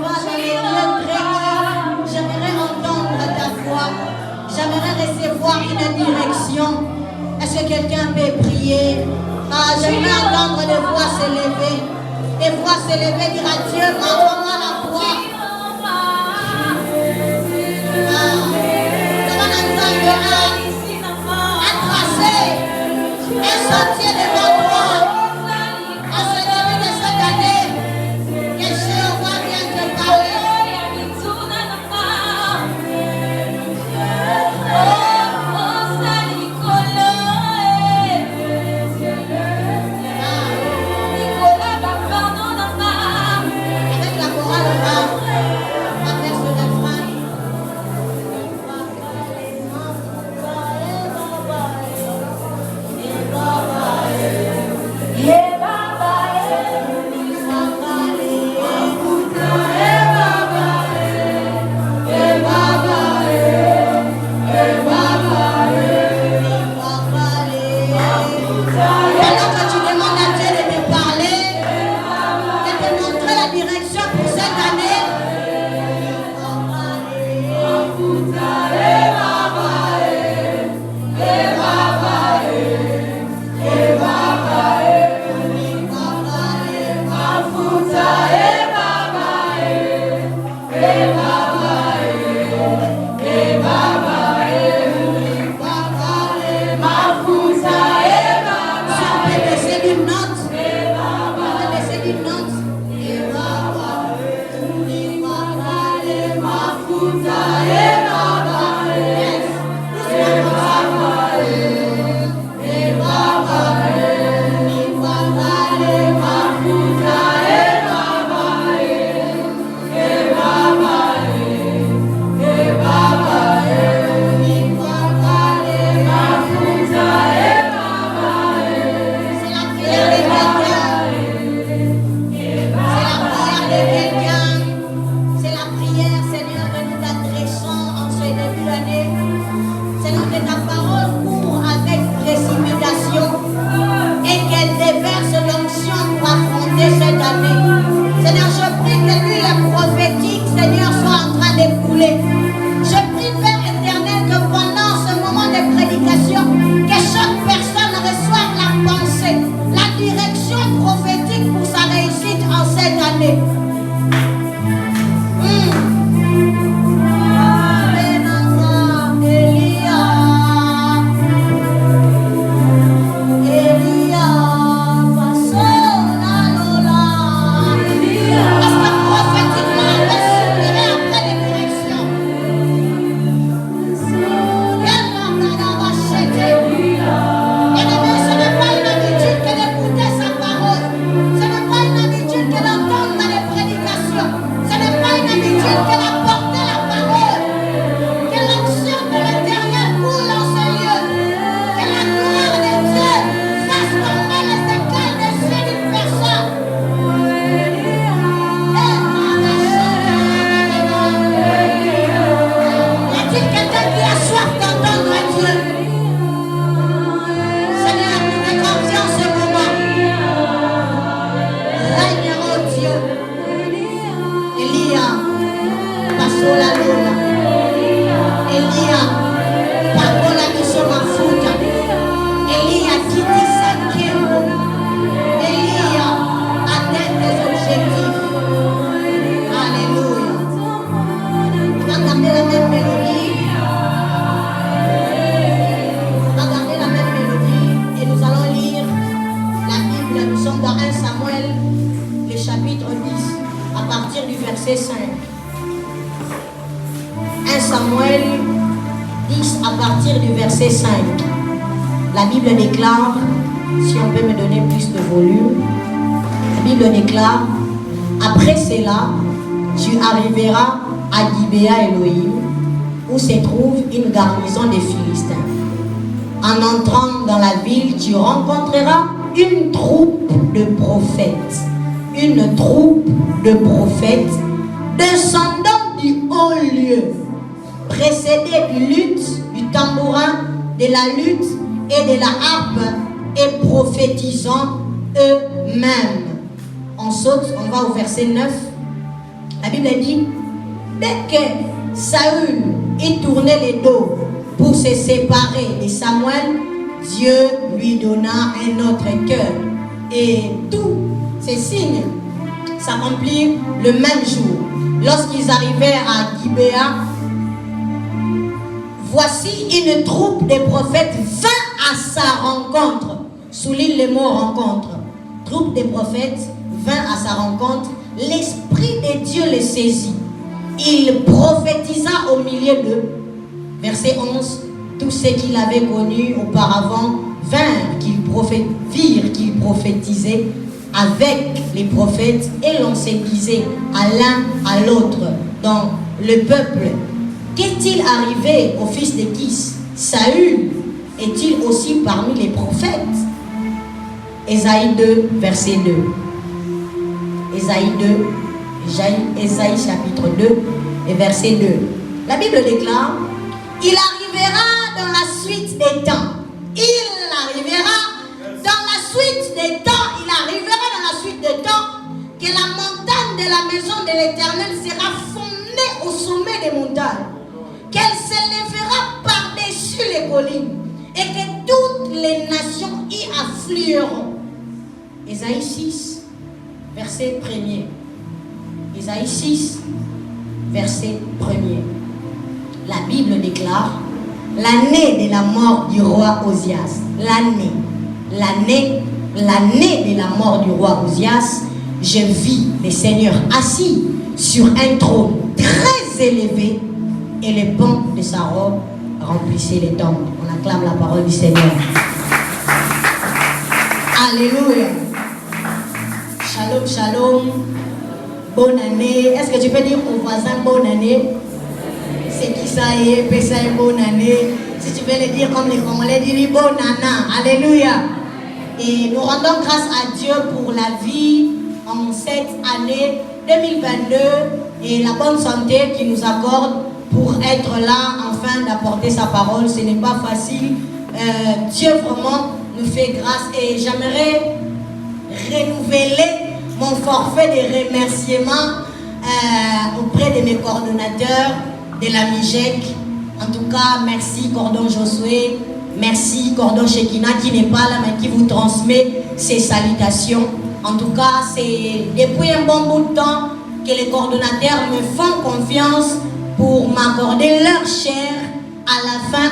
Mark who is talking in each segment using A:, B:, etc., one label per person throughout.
A: vas dans les lieux très hauts, j'aimerais entendre ta voix. J'aimerais recevoir une direction. Est-ce que quelqu'un peut prier? J'aimerais entendre des voix s'élever. Des voix s'élever, dire à Dieu, montre-moi la voix. À tracer un sentier devant toi. À ce début de cette année, que Jéhovah vienne te parler. Avec la chorale, on va faire ce refrain. Pendant que tu demandes à Dieu de te parler, de te montrer la direction pour cette année, c'est la prière, Seigneur, que nous t'adressons en ce début d'année. Seigneur, que ta parole court avec précipitation et qu'elle déverse l'onction pour affronter cette année. Seigneur, je prie que l'huile prophétique, Seigneur, soit en train de couler. Je prie, Père éternel, que pendant ce moment de prédication, que chaque personne reçoive la pensée, la direction prophétique pour sa réussite en cette année. La Bible déclare, si on peut me donner plus de volume, la Bible déclare, après cela, tu arriveras à Gibéa Elohim, où se trouve une garnison des Philistins. En entrant dans la ville, tu rencontreras une troupe de prophètes. Une troupe de prophètes descendant du haut lieu, précédés du luth, du tambourin, de la lutte et de la harpe, et prophétisant eux-mêmes. On saute, on va au verset 9. La Bible Bible dit, dès que Saül y tournait les dos pour se séparer de Samuel, Dieu lui donna un autre cœur. Et tous ces signes s'accomplirent le même jour. Lorsqu'ils arrivèrent à Gibéa, voici une troupe de prophètes vint à sa rencontre. Souligne le mot rencontre. Troupe de prophètes vint à sa rencontre. L'Esprit de Dieu le saisit. Il prophétisa au milieu d'eux. Verset 11. Tous ceux qu'il avait connus auparavant virent qu'il prophétisait avec les prophètes et l'on se disait à l'un à l'autre dans le peuple, qu'est-il arrivé au fils de Kis? Saül est-il aussi parmi les prophètes? Ésaïe 2, verset 2. Ésaïe chapitre 2 et verset 2. La Bible déclare, il arrivera dans la suite des temps. Il arrivera dans la suite des temps. Il arrivera dans la suite des temps que la montagne de la maison de l'Éternel sera fondée au sommet des montagnes. Qu'elle s'élèvera par-dessus les collines et que toutes les nations y afflueront. Ésaïe 6, verset 1er. Ésaïe 6, verset 1er. La Bible déclare, l'année de la mort du roi Osias, l'année de la mort du roi Osias, je vis le Seigneur assis sur un trône très élevé et les pans de sa robe remplissaient les temples. On acclame la parole du Seigneur. Alléluia. Shalom, shalom. Bonne année. Est-ce que tu peux dire au voisin bonne année? C'est qui ça est, ça une bonne année. Si tu veux le dire comme les Congolais, dis bonne année. Alléluia. Et nous rendons grâce à Dieu pour la vie en cette année 2022 et la bonne santé qu'il nous accorde pour être là, enfin d'apporter sa parole. Ce n'est pas facile. Dieu vraiment nous fait grâce et j'aimerais renouveler mon forfait de remerciements auprès de mes coordonnateurs de la MIGEC. En tout cas, merci Cordon Josué, merci Cordon Shekina qui n'est pas là mais qui vous transmet ses salutations. En tout cas, c'est depuis un bon bout de temps que les coordonnateurs me font confiance pour m'accorder leur chair à la fin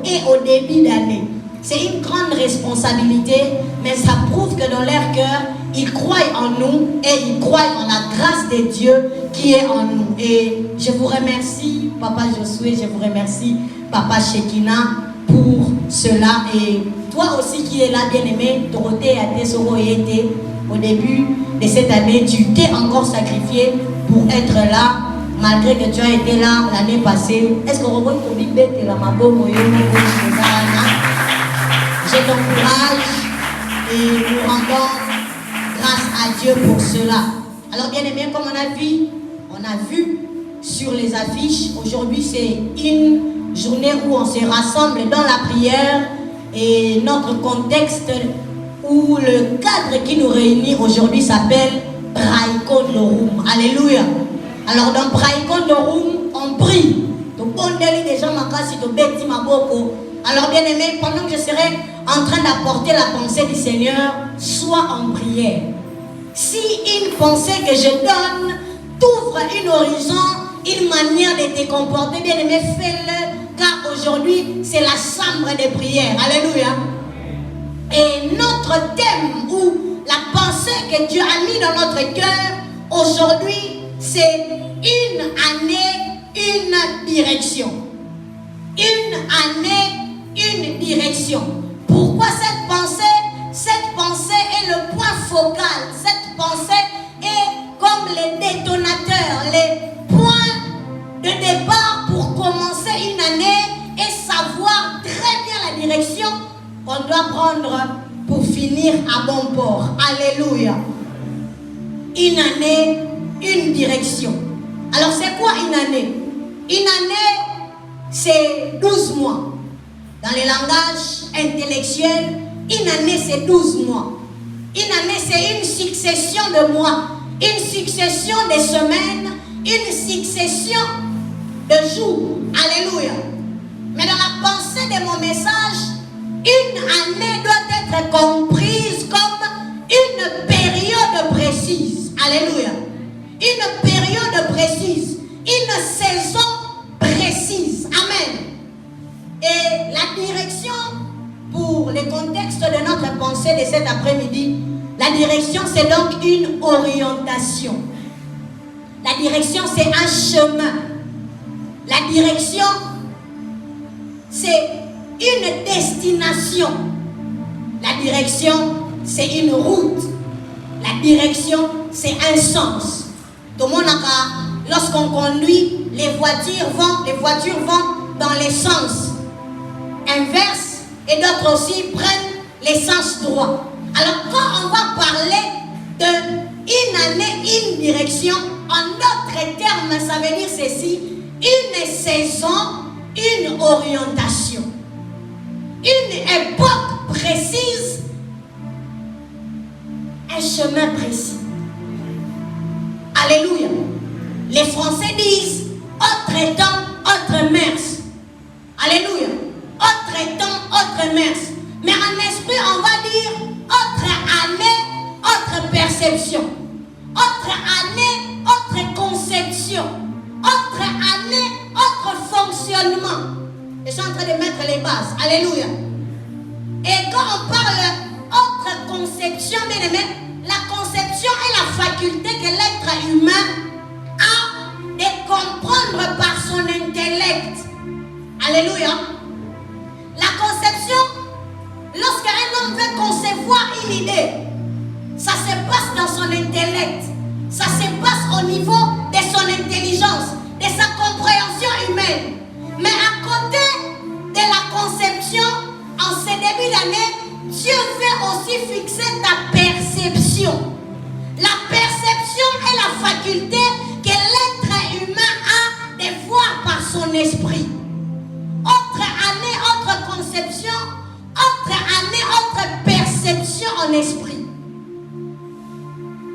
A: et au début d'année. C'est une grande responsabilité, mais ça prouve que dans leur cœur, ils croient en nous et ils croient en la grâce de Dieu qui est en nous. Et je vous remercie, Papa Josué, je vous remercie, Papa Shekina, pour cela. Et toi aussi qui es là, bien-aimé, Dorothée Atesoro été au début de cette année, tu t'es encore sacrifié pour être là, malgré que tu as été là l'année passée. Est-ce qu'on revoit ton bébé et la mabo je t'encourage et nous rendons grâce à Dieu pour cela. Alors bien aimé, comme on a vu sur les affiches, aujourd'hui c'est une journée où on se rassemble dans la prière et notre contexte où le cadre qui nous réunit aujourd'hui s'appelle Praikon Lorum. Alléluia. Alors dans Praikon Lorum, on prie. Alors bien aimé, pendant que je serai en train d'apporter la pensée du Seigneur, sois en prière. Si une pensée que je donne t'ouvre un horizon, une manière de te comporter, bien aimé, fais-le, car aujourd'hui c'est la chambre de prière. Alléluia. Et notre thème ou la pensée que Dieu a mis dans notre cœur aujourd'hui, c'est une année, une direction. Une année, une direction. Pourquoi cette pensée? Cette pensée est le point focal. Cette pensée est comme les détonateurs, les points de départ pour commencer une année et savoir très bien la direction qu'on doit prendre pour finir à bon port. Alléluia. Une année, une direction. Alors c'est quoi une année? Une année, c'est 12 mois. Dans les langages intellectuels, une année c'est 12 mois. Une année c'est une succession de mois, une succession de semaines, une succession de jours. Alléluia. Mais dans la pensée de mon message, une année doit être comprise comme une période précise. Alléluia. Une période précise. Une saison précise. Amen. Et la direction pour le contexte de notre pensée de cet après-midi, la direction c'est donc une orientation. La direction c'est un chemin. La direction c'est une destination. La direction c'est une route. La direction c'est un sens. Tout le monde a, lorsqu'on conduit, les voitures vont dans les sens inverses et d'autres aussi prennent les sens droits. Alors quand on va parler d'une année, une direction, en d'autres termes, ça veut dire ceci: une saison, une orientation, une époque précise, un chemin précis. Alléluia. Les Français disent autre temps, autre mœurs. Alléluia. Autre temps, autre mœurs. Mais en esprit, on va dire autre année, autre perception. Autre année, autre conception. Autre année, autre fonctionnement. Je suis en train de mettre les bases. Alléluia. Et quand on parle autre conception, bien aimé, la conception est la faculté que l'être humain a de comprendre par son intellect. Alléluia. La conception, lorsqu'un homme veut concevoir une idée, ça se passe dans son intellect. Ça se passe au niveau de son intelligence, de sa compréhension humaine. Mais à côté de la conception, en ce début d'année, Dieu veut aussi fixer ta perception. La perception est la faculté que l'être humain a de voir par son esprit. Autre année, autre conception, autre année, autre perception en esprit.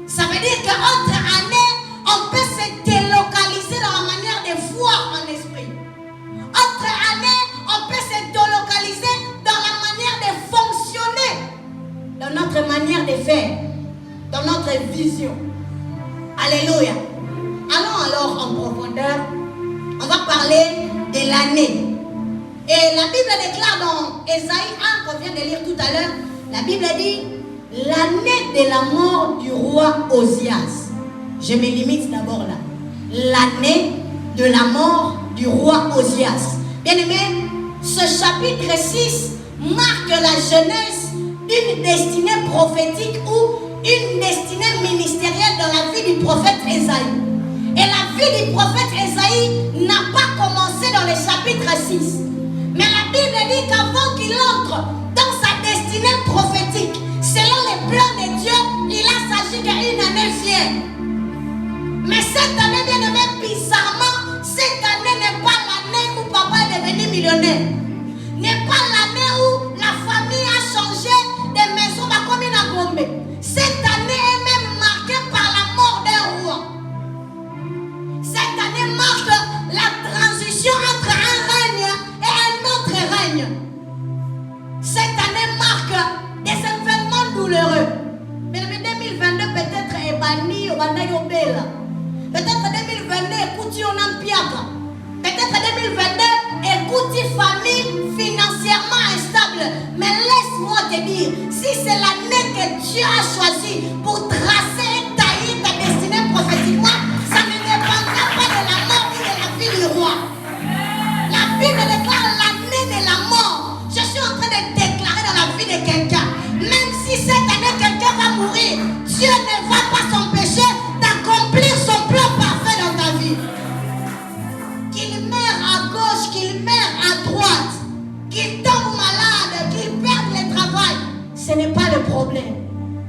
A: Ça veut dire qu'autre année, on peut se délocaliser dans la manière de voir en esprit. Autre année, on peut se délocaliser dans la manière de fonctionner, dans notre manière de faire, dans notre vision. Alléluia. Allons alors en profondeur. On va parler de l'année. Et la Bible déclare dans Ésaïe 1 qu'on vient de lire tout à l'heure, la Bible dit l'année de la mort du roi Osias. Je me limite d'abord là. L'année de la mort du roi Osias. Bien aimé, ce chapitre 6 marque la jeunesse d'une destinée prophétique ou une destinée ministérielle dans la vie du prophète Ésaïe. Et la vie du prophète Ésaïe n'a pas commencé dans le chapitre 6. Mais la Bible dit qu'avant qu'il entre dans sa destinée prophétique, selon les plans de Dieu, il a s'agit d'une année fière. Mais cette année, bien aimé, bizarrement, cette année n'est pas l'année où papa est devenu millionnaire. N'est pas l'année où la famille a changé de maison comme une Gombe. Cette année est même marquée par la mort d'un roi. Cette année marque la transition entre un règne et un autre règne. Cette année marque des événements douloureux. Mais 2022 peut-être est banni au Banayobela. Peut-être 2022 écoute on Ampiaka. Peut-être 2022 écoute famille financièrement instable. Mais laisse-moi te dire, si c'est l'année que Dieu a choisie pour tracer et tailler ta destinée prophétiquement, ça ne dépendra pas de la mort ou de la vie du roi. La Bible déclare l'année de la mort. Je suis en train de déclarer dans la vie de quelqu'un. Même si cette année quelqu'un va mourir, Dieu ne va pas s'empêcher d'accomplir son plan parfait dans ta vie. Qu'il meurt à gauche, qu'il meurt à droite, qu'il tombe malade, qu'il perde le travail, ce n'est pas le problème.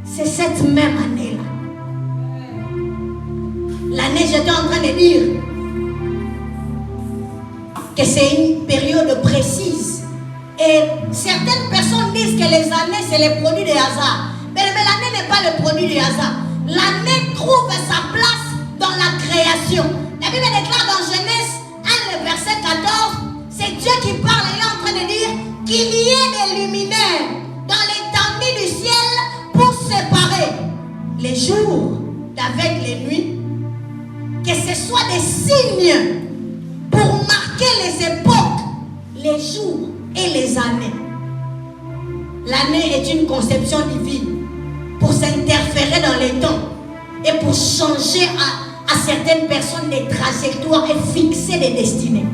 A: C'est cette même année-là. L'année, j'étais en train de dire que c'est une période précise. Et certaines personnes disent que les années, c'est le produit du hasard. Mais l'année n'est pas le produit du hasard. L'année trouve sa place dans la création. qu'il y ait des luminaires dans l'étendue du ciel pour séparer les jours d'avec les nuits, que ce soit des signes pour marquer les époques, les jours et les années. L'année est une conception divine pour s'interférer dans les temps et pour changer à certaines personnes des trajectoires et fixer des destinées.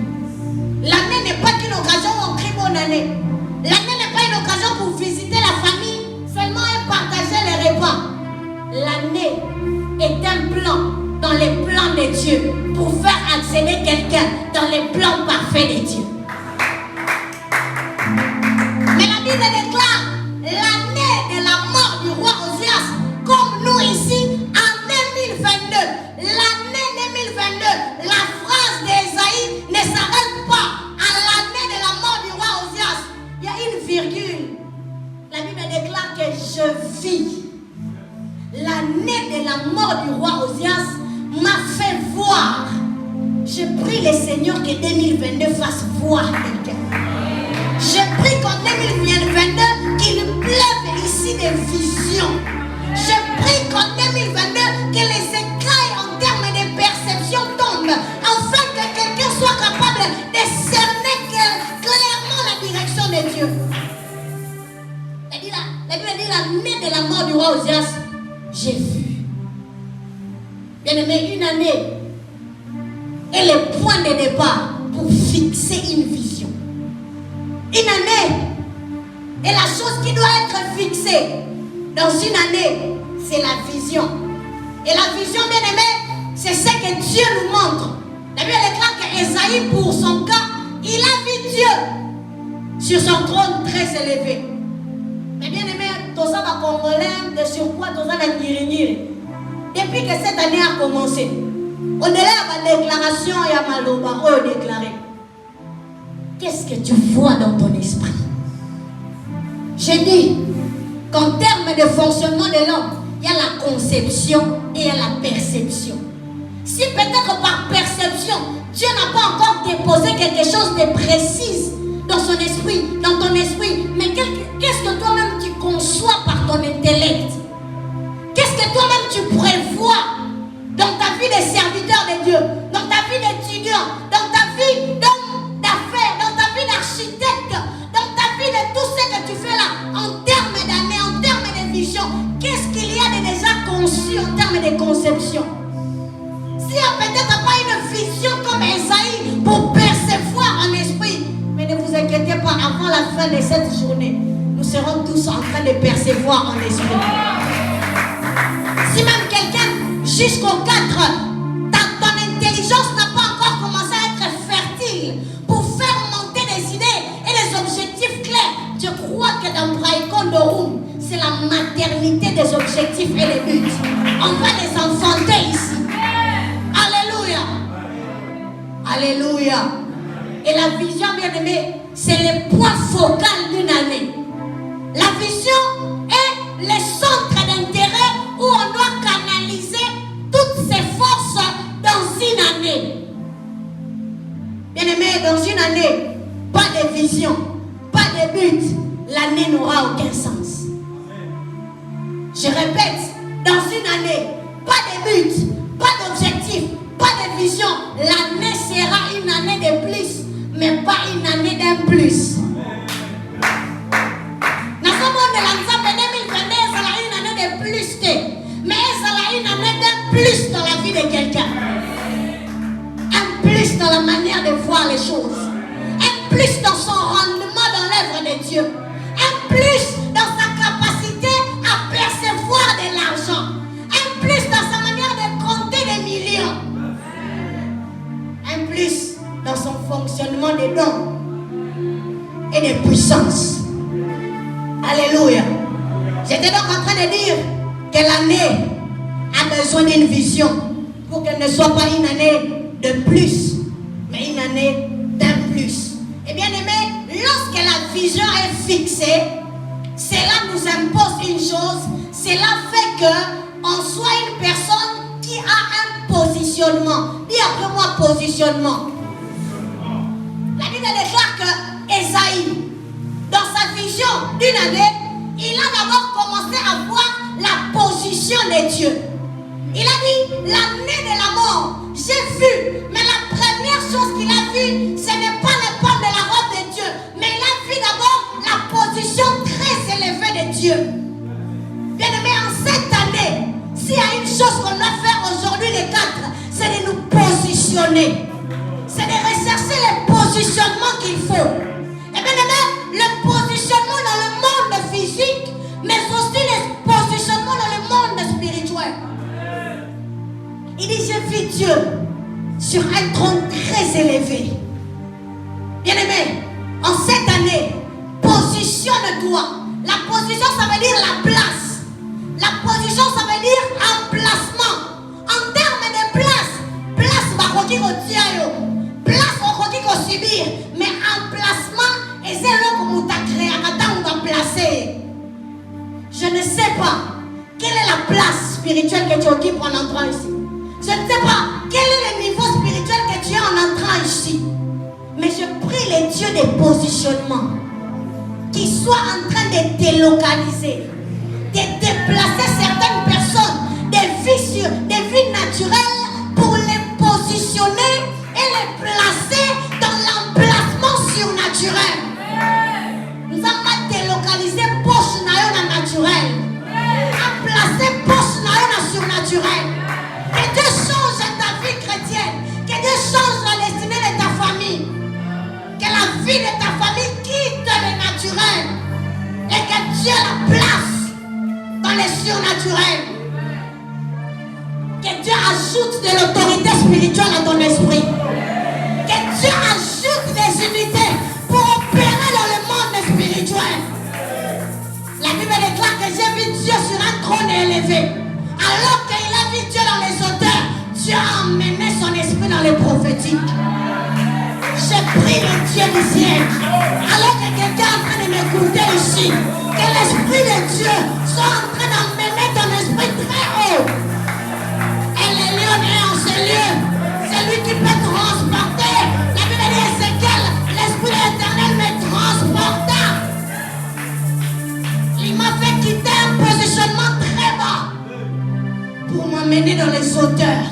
A: L'année n'est pas qu'une occasion où on crie bonne année. L'année n'est pas une occasion pour visiter la famille seulement et partager les repas. L'année est un plan dans les plans de Dieu pour faire accéder quelqu'un dans les plans parfaits de Dieu. Mais la Bible déclare l'année de la mort du roi Osias, comme nous ici en 2022. L'année 2022, la phrase d'Ésaïe ne s'arrête pas à l'année de la mort du roi Osias. Il y a une virgule. La Bible déclare que je vis. L'année de la mort du roi Osias m'a fait voir. Je prie le Seigneur que 2022 fasse voir quelqu'un. Je prie qu'en 2022 qu'il pleuve ici des visions. Je prie qu'en 2022 que les écailles en termes de perception tombent, afin que quelqu'un soit capable de cerner clairement la direction de Dieu. La Bible dit l'année de la mort du roi Osias, j'ai vu. Bien aimé, une année est le point de départ pour fixer une vision. Une année est la chose qui doit être fixée. Dans une année, c'est la vision. Et la vision, bien aimé, c'est ce que Dieu nous montre. La Bible déclare qu'Ésaïe, pour son cas, il a vu Dieu sur son trône très élevé. Mais bien aimé, tout ça va congolais, de surpoids, tout ça va nirir. Depuis que cette année a commencé, au-delà de la déclaration, il y a Maloba, déclaré. Qu'est-ce que tu vois dans ton esprit? J'ai dit qu'en termes de fonctionnement de l'homme, il y a la conception et il y a la perception. Si peut-être par perception, Dieu n'a pas encore déposé quelque chose de précis dans son esprit, dans ton esprit, mais qu'est-ce que toi-même tu conçois par ton intellect? Qu'est-ce que toi-même tu prévois dans ta vie de serviteur de Dieu, dans ta vie d'étudiant, dans ta vie d'homme d'affaires, dans ta vie d'architecte, dans ta vie de tout ce que tu fais là, en termes d'années, en termes de vision? Qu'est-ce qu'il y a de déjà conçu en termes de conception? S'il n'y a peut-être pas une vision comme Ésaïe pour percevoir en esprit, mais ne vous inquiétez pas, avant la fin de cette journée, nous serons tous en train de percevoir en esprit. Si même quelqu'un, jusqu'au 4, ton intelligence n'a pas encore commencé à être fertile pour faire monter des idées et des objectifs clairs, je crois que dans Braïkondorum, c'est la maternité des objectifs et les buts. On va les enfanter ici. Alléluia. Alléluia. Et la vision, bien aimée, c'est le point focal d'une année. La vision est le centre d'intérêt où on doit canaliser toutes ses forces dans une année. Bien aimé, dans une année, pas de vision, pas de but, l'année n'aura aucun sens. Je répète, dans une année, pas de but, pas d'objectif, pas de vision, l'année sera une année de plus, mais pas une année d'un plus. Dans ce monde de l'ensemble 2022, ça sera une année de plus, mais ça sera une année d'un plus dans la vie de quelqu'un. Un plus dans la manière de voir les choses. Un plus dans son rendement dans l'œuvre de Dieu. Un plus dans sa capacité à percevoir de l'argent. Un plus dans sa manière de compter des millions. Un plus dans son fonctionnement des dons et des puissances. Alléluia. J'étais donc en train de dire que l'année a besoin d'une vision pour qu'elle ne soit pas une année de plus, mais une année d'un plus. Et bien aimé, lorsque la vision est fixée, cela nous impose une chose, cela fait qu'on soit une personne qui a un positionnement. Dis après moi positionnement. La Bible déclare que Ésaïe, dans l'introduction d'une année, il a d'abord commencé à voir la position des dieux. Il a dit, l'année de la mort, j'ai vu, mais la première chose qu'il a vue, ce n'est pas les pommes de la robe de Dieu, mais il a vu d'abord la position très élevée de Dieu. Bien aimé, en cette année, s'il y a une chose qu'on doit faire aujourd'hui, les 4, c'est de nous positionner. C'est de rechercher les positionnements qu'il faut. Et bien aimé, le positionnement dans le monde physique, mais aussi le positionnement dans le monde spirituel. Il dit, j'ai vu Dieu sur un trône très élevé. Bien aimé, en cette année, positionne-toi. La position, ça veut dire la place. La position, ça veut dire emplacement. En termes de place bakoki kotiayo, place bakoki ko subir, mais emplacement, et c'est là que vous avez créé, on va placer. Je ne sais pas quelle est la place spirituelle que tu occupes en entrant ici. Je ne sais pas quel est le niveau spirituel que tu as en entrant ici. Mais je prie les dieux des positionnements qui soient en train de délocaliser, de déplacer certaines personnes des vies naturelles pour les positionner et les placer dans l'emplacement surnaturel. Nous allons délocaliser poche na naturel, à placer poche na surnaturel. Que Dieu change ta vie chrétienne, que Dieu change la destinée de ta famille, que la vie de ta famille quitte le naturel et que Dieu la place dans le surnaturel. Que Dieu ajoute de l'autorité spirituelle à ton esprit. Que Dieu ajoute des unités pour opérer dans le monde spirituel. La Bible déclare que j'ai vu Dieu sur un trône élevé. Alors qu'il a vu Dieu dans les hauteurs, Dieu a emmené son esprit dans les prophétiques. Je prie le Dieu du ciel. Alors que quelqu'un est en train de m'écouter ici, que l'esprit de Dieu soit en train d'emmener ton esprit très haut. Et le lion est en ce lieu. C'est lui qui peut transporter. La Bible dit, c'est qu'elle, l'esprit de l'Éternel me transporta. Il m'a fait quitter un positionnement très bas pour m'amener dans les hauteurs.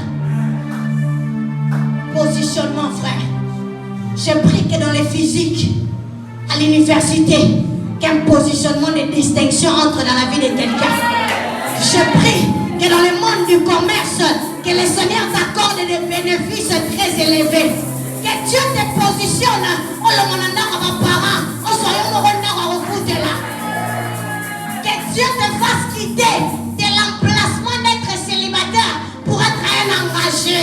A: Positionnement, frère. Je prie que dans les physiques, à l'université, qu'un positionnement de distinction entre dans la vie de quelqu'un. Je prie que dans le monde du commerce, que le Seigneur t'accorde des bénéfices très élevés. Que Dieu te positionne. Que Dieu te fasse quitter de l'emplacement d'être célibataire pour être un engagé.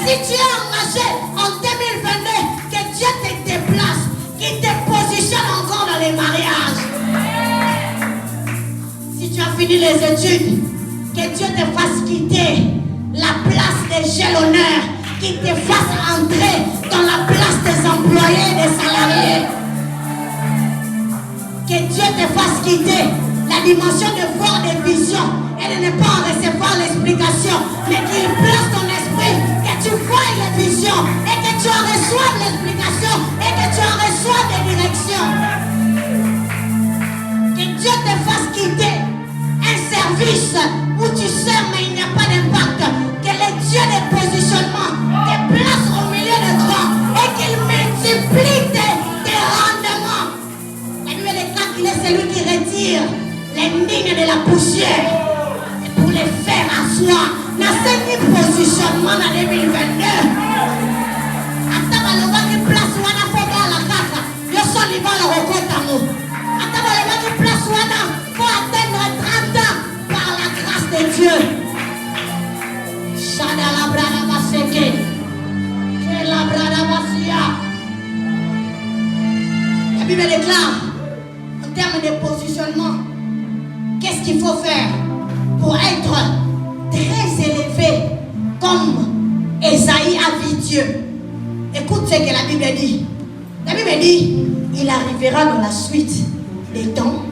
A: Si tu es engagé en 2022, que Dieu te déplace, qu'il te positionne encore dans les mariages. Si tu as fini les études, que Dieu te fasse quitter la place des jalonneurs, qu'il te fasse entrer dans la place des employés et des salariés. Que Dieu te fasse quitter la dimension de voir des visions et de ne pas en recevoir l'explication, mais qu'il place ton esprit, que tu vois les visions et que tu en reçoives l'explication et que tu en reçoives des directions. Que Dieu te fasse quitter un service où tu sers mais il n'y a pas d'impact. Que le Dieu des positionnements te place au milieu de toi et qu'il multiplie tes rendements. La Bible déclare qu'il est celui qui retire les lignes de la poussière et pour les faire asseoir dans ce positionnement en 2022. Atabalobaki place wana foga la kaka yo soli va le rekotamu. Atabalobaki place wana pour atteindre 30 ans par la grâce de Dieu. Shada la brada baseke. Que la brada basia. La Bible déclare en termes de positionnement, qu'est-ce qu'il faut faire pour être très élevé comme Esaïe a vu Dieu? Écoute ce que la Bible dit. La Bible dit, il arrivera dans la suite des temps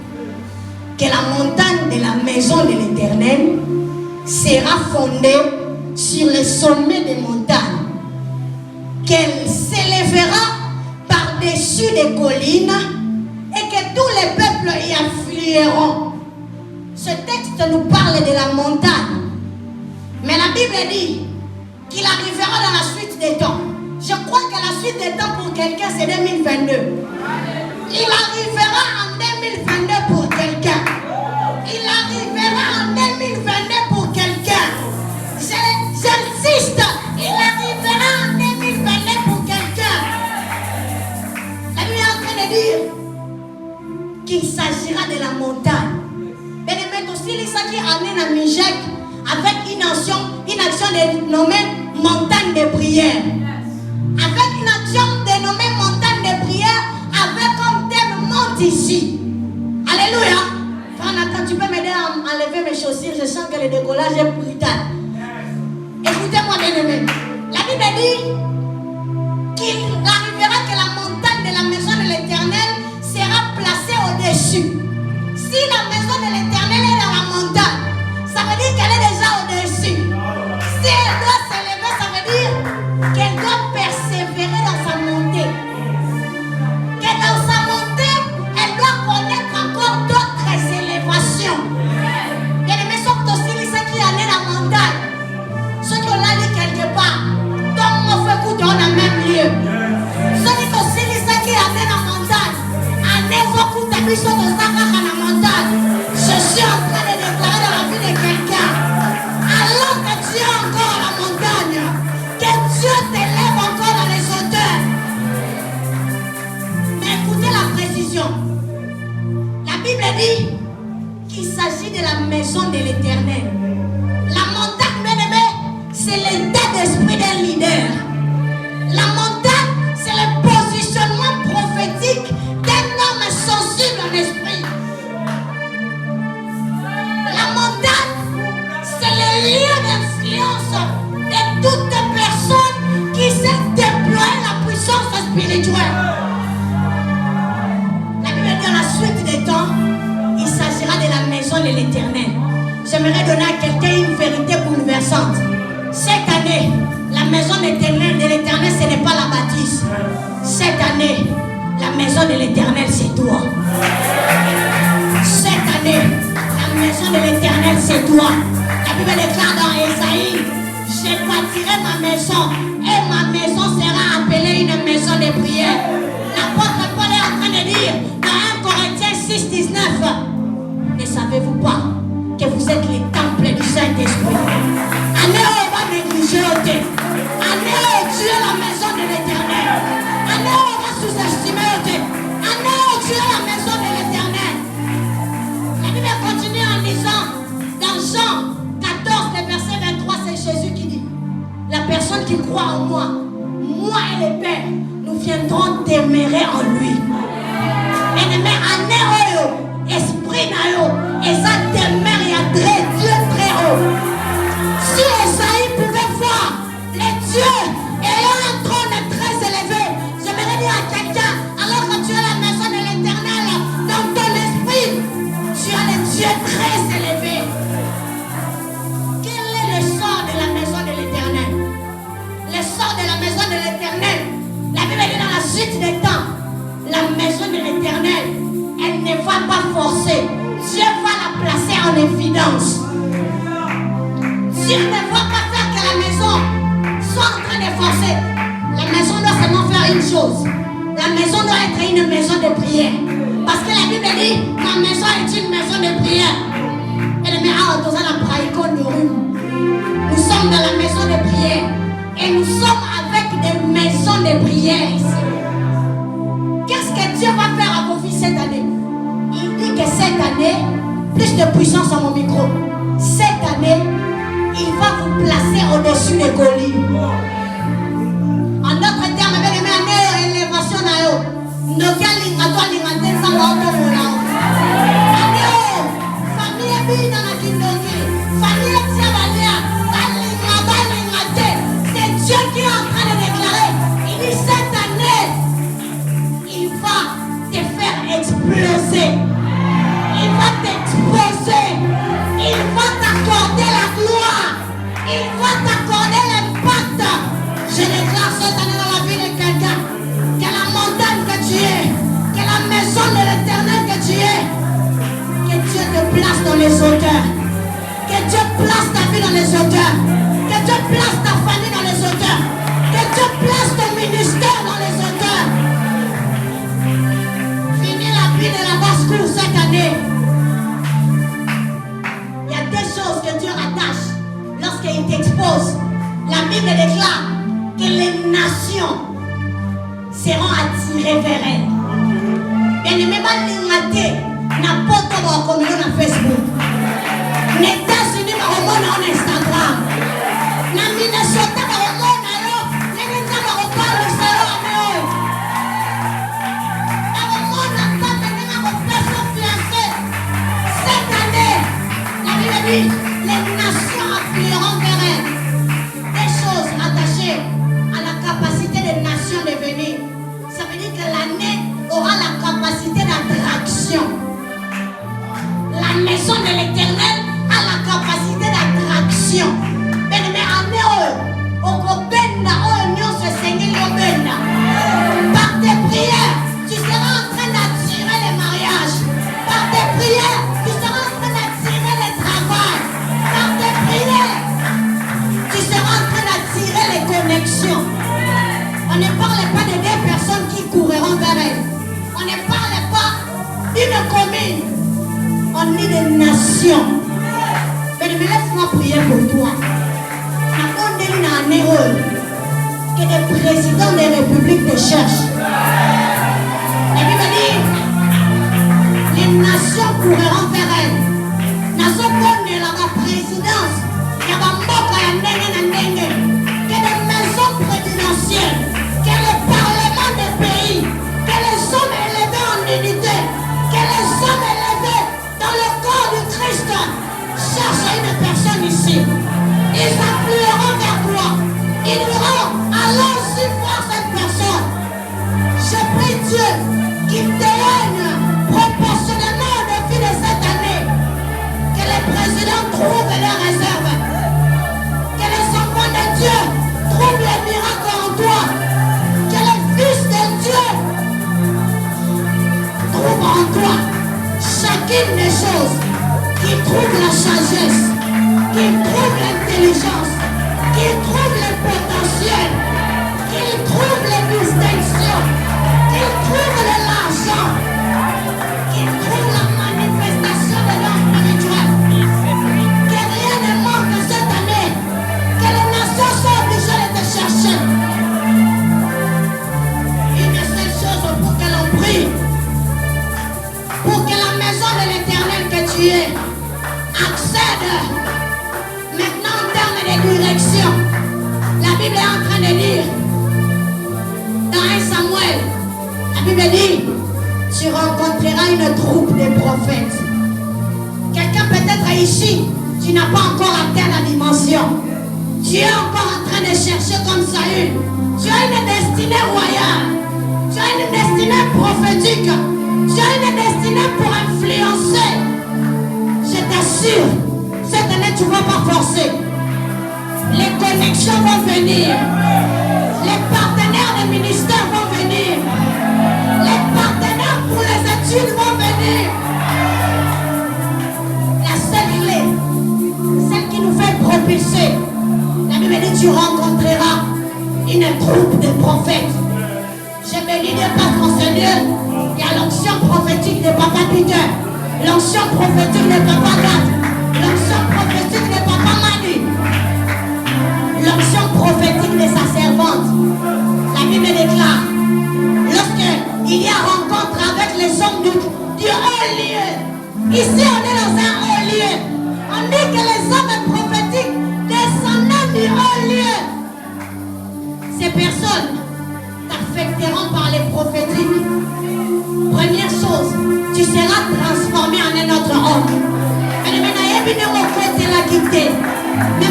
A: que la montagne de la maison de l'Éternel sera fondée sur le sommet des montagnes, qu'elle s'élèvera par-dessus des collines et que tous crieront. Ce texte nous parle de la montagne. Mais la Bible dit qu'il arrivera dans la suite des temps. Je crois que la suite des temps pour quelqu'un, c'est 2022. Il arrivera en 2022 pour quelqu'un. Il arrivera en 2022 pour quelqu'un. J'insiste, il arrivera en 2022 pour quelqu'un. La Bible est en train de dire qu'il s'agira de la montagne. Mais de aussi, il s'agit d'amener la Mijek avec une action dénommée montagne de prière. Avec une action dénommée montagne de prière, avec comme thème monte ici. Alléluia. Frère Nathan, tu peux m'aider à enlever mes chaussures. Je sens que le décollage est brutal. Écoutez-moi, bien-aimé. La Bible dit qu'il arrivera que la montagne de la maison de l'Éternel sera placée au-dessus. Si la maison de l'Éternel est dans la montagne, ça veut dire qu'elle est déjà au-dessus. Si elle doit s'élever, ça veut dire qu'elle doit persévérer dans sa montée. Que dans sa montée, elle doit connaître encore d'autres élévations. Bien-aimé, sauf aussi ceux qui allaient dans la montagne. Ceux qui ont allé quelque part. Donc, on fait écouter dans le même lieu. Ceux qui ont aussi ceux qui allaient dans la montagne. En évoquant ta mission de Saka dans la montagne. Je suis en train de déclarer dans la vie de quelqu'un. Alors que tu es encore à la montagne, que Dieu t'élève encore dans les hauteurs. Mais écoutez la précision. La Bible dit qu'il s'agit de la maison de l'Éternel. La montagne, bien-aimé, c'est l'état d'esprit d'un leader. La montagne, c'est le positionnement prophétique d'un homme sensible en esprit. La montagne, c'est le lieu d'influence de toute personne qui sait déployer la puissance spirituelle. La Bible dit dans la suite des temps, il s'agira de la maison de l'Éternel. J'aimerais donner à quelqu'un une vérité bouleversante. Cette année, la maison de l'Éternel, ce n'est pas la bâtisse. Cette année, la maison de l'Éternel, c'est toi. Cette année, la maison de l'Éternel, c'est toi. La Bible déclare dans Ésaïe, je bâtirai ma maison et ma maison sera appelée une maison de prière. L'apôtre Paul est en train de dire dans 1 Corinthiens 6, 19, ne savez-vous pas que vous êtes les temples du Saint-Esprit? Année où on va négliger au thé. Année où tu es la maison de l'Éternel. Année où on va sous-estimer au thé. Année où tu es la maison de l'Éternel. La Bible continue en disant dans Jean 14, le verset 23, c'est Jésus qui dit, la personne qui croit en moi, moi et le Père, nous viendrons demeurer en lui. Bien-aimé, année où esprit na yo, et ça demeure, il y a Dieu très haut. Si Esaïe pouvait voir les dieux ayant un trône très élevé, j'aimerais dire à quelqu'un, alors que tu es la maison de l'Éternel, dans ton esprit, tu as les dieux très élevés. Quel est le sort de la maison de l'Éternel? Le sort de la maison de l'Éternel, la Bible dit dans la suite des temps, la maison de l'Éternel, elle ne va pas forcer. Dieu va la placer en évidence. Dieu ne va pas faire que la maison soit en train de forcer. La maison doit seulement faire une chose. La maison doit être une maison de prière. Parce que la Bible dit, ma maison est une maison de prière. Et le nous sommes dans la maison de prière. Et nous sommes avec des maisons de prière ici. Qu'est-ce que Dieu va faire à vos vies cette année? Il dit que cette année, plus de puissance à mon micro. Cette année, il va vous placer au-dessus des collines. En d'autres termes, bien aimé, année élévation na yo. Ndokia lingato lingate sa auto mona. Année famille bi na kindoki. Famille tiabalia, lingate. C'est Dieu qui est en train de déclarer. Il dit cette année, il va te faire exploser. Il va t'exposer. Il va t'accorder la gloire. Il va t'accorder l'impact. famille dans les hauteurs. Que Dieu place ton ministère dans les hauteurs. Finis la vie de la basse-cour cette année. Il y a des choses que Dieu attache lorsqu'il t'expose. La Bible déclare que les nations seront attirées vers elle. Bien-aimé, n'importe où comme on a Facebook. Les États-Unis, on a Instagram. Na Minnesota, on a cette année, la Bible dit, les nations afflueront vers elle. Des choses attachées à la capacité des nations de venir. Ça veut dire que l'année aura la capacité d'attraction. La maison de l'Éternel a la capacité d'attraction. Mais par tes prières, tu seras en train d'attirer les mariages. Par tes prières, tu seras en train d'attirer les travails. Par tes prières, tu seras en train d'attirer les connexions. On ne parle pas de deux personnes qui courront vers elle. On ne parle pas d'une commune. On dit des nations. Mais laisse-moi prier pour toi. Que les présidents des républiques te cherchent. La Bible dit, les nations courront vers elle. Nations comme la présidence, il y a que les maisons présidentielles, que le parlement des pays, que les hommes élevés en unité, que les hommes élevés dans le corps du Christ cherchent une personne ici. Ils afflueront vers toi. Ils diront, allons aussi voir cette personne. Je prie Dieu qu'il te donne proportionnellement au défi de cette année. Que les présidents trouvent leurs réserves. Que les enfants de Dieu trouvent les miracles en toi. Que les fils de Dieu trouvent en toi chacune des choses. Qu'ils trouvent la sagesse. Qu'ils trouvent l'intelligence. Qu'ils trouvent le potentiel, qu'ils trouvent les distinctions, qu'ils trouvent l'argent, qu'ils trouvent la manifestation de l'homme spirituel. Que rien ne manque cette année, que les nations soient obligées de te chercher. Une seule chose pour que l'on prie, pour que la maison de l'Éternel que tu es accède maintenant en termes de direction. La Bible est en train de dire dans 1 Samuel, la Bible dit, tu rencontreras une troupe de prophètes. Quelqu'un peut-être ici, tu n'as pas encore atteint la dimension. Tu es encore en train de chercher comme Saül. Tu as une destinée royale. Tu as une destinée prophétique. Tu as une destinée pour influencer. Je t'assure, cette année tu ne vas pas forcer. Les connexions vont venir. Les partenaires des ministères vont venir. Les partenaires pour les études vont venir. La seule clé, celle qui nous fait propulser, la Bible dit tu rencontreras une troupe de prophètes. Je bénis Dieu par mon Seigneur. Il y a l'onction prophétique de Papa Peter, l'onction prophétique de Papa Gat, l'onction prophétique de Papa Manu, l'onction prophétique de sa servante. La Bible déclare, lorsqu'il y a rencontre avec les hommes du haut lieu, ici on est dans un haut lieu, on dit que les hommes prophétiques descendant du haut lieu, ces personnes t'affecteront par les prophétiques. Première chose, tu seras transformé en un autre homme. Mais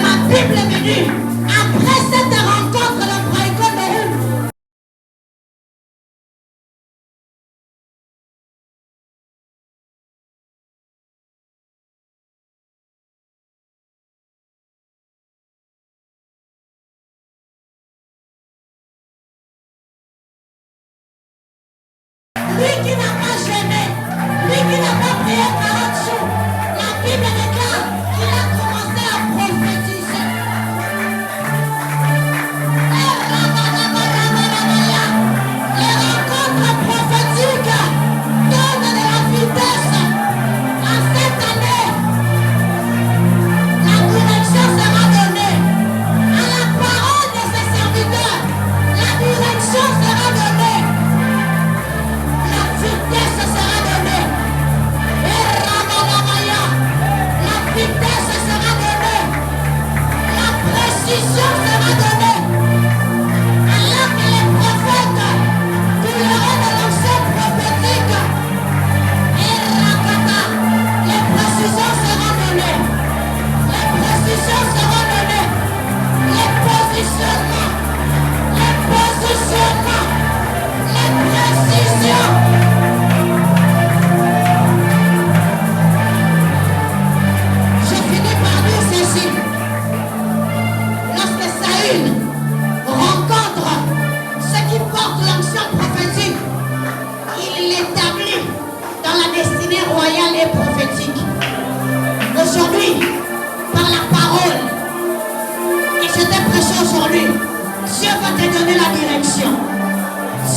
A: ma Bible me dit, après cette rencontre, le Praïko de Rue, lui qui n'a pas gêné, lui qui n'a pas prié 40 jours, la Bible déclare qu'il a commencé à prophétiser.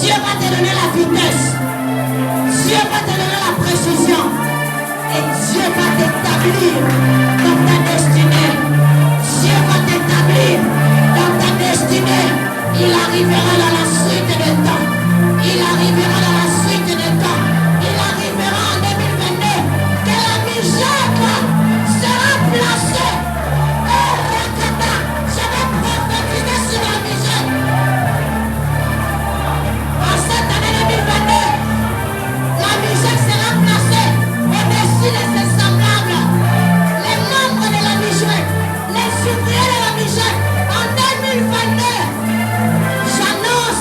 A: Dieu va te donner la vitesse. Dieu va te donner la précision. Et Dieu va t'établir dans ta destinée. Dieu va t'établir dans ta destinée. Il arrivera dans la suite des temps. Il arrivera dans la